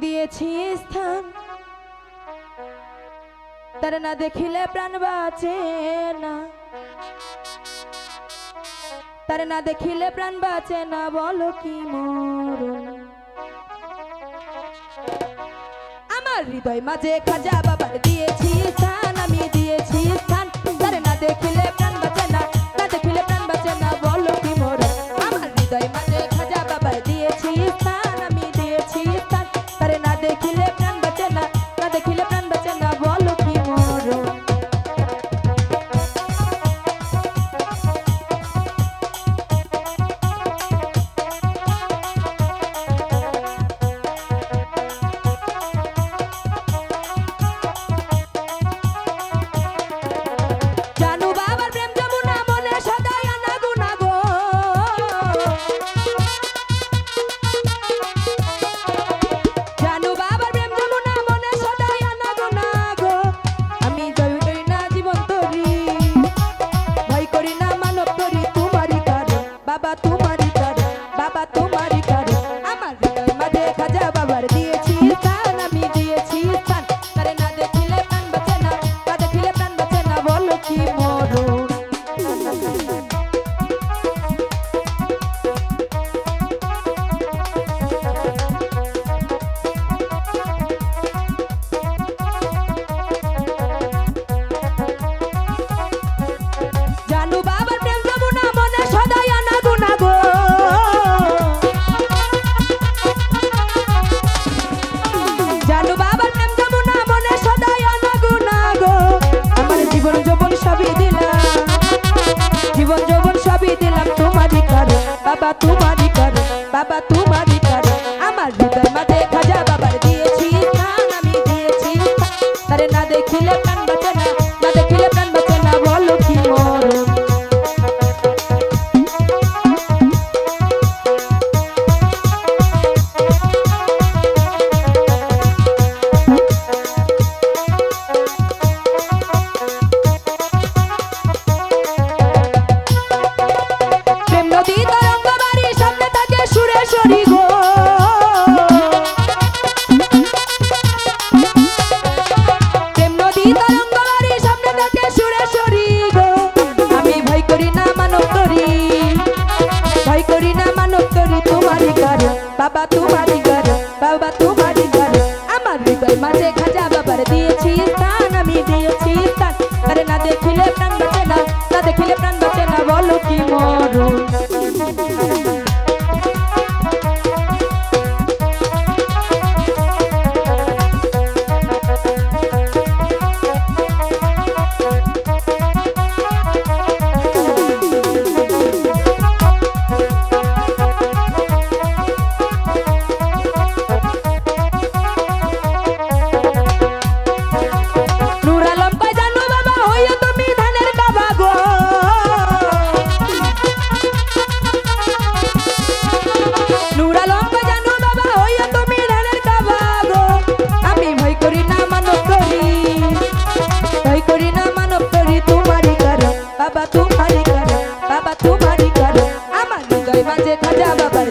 দিয়েছি স্থান, তার না দেখিলে প্রাণ বাঁচে না, তার না দেখিলে প্রাণ বাঁচে না, বলো কি মরণ। আমার হৃদয় মাঝে খাজা বাবার দিয়েছি স্থান, আমি দিয়েছি স্থান, তার না দেখিলে প্রাণ বাঁচে না, না দেখিলে প্রাণ বাঁচে না, বলো কি মরণ। আমার হৃদয় মাঝে খাজা বাবার দিয়েছি স্থান, আমি দিয়েছি স্থান, তার না দেখিলে প্রাণ বাঁচে না, না দেখিলে প্রাণ বাঁচে না, বলো কি মরণ। বাবা তোমারই করে, বাবা তোমারই করে, আমার হৃদয় মাঝে খাজা বাবার দিয়েছি স্থান, আমি দিয়েছি স্থান, তারে না দেখিলে প্রাণ বাঁচে না, না দেখিলে প্রাণ বাঁচে না, বলো কি মরণ। বাবা তোমারই করে, বাবা তোমারই করে, আমার হৃদয় মাঝে খাজা বাবার দিয়েছি স্থান, আমি দিয়েছি স্থান, আরে না দেখিলে প্রাণ বাঁচে না, না দেখিলে প্রাণ বাঁচে না, বলো কি মরণ। বাবা তোমারই করে, বাবা তোমারই করে, আমার হৃদয় মাঝে খাজা বাবার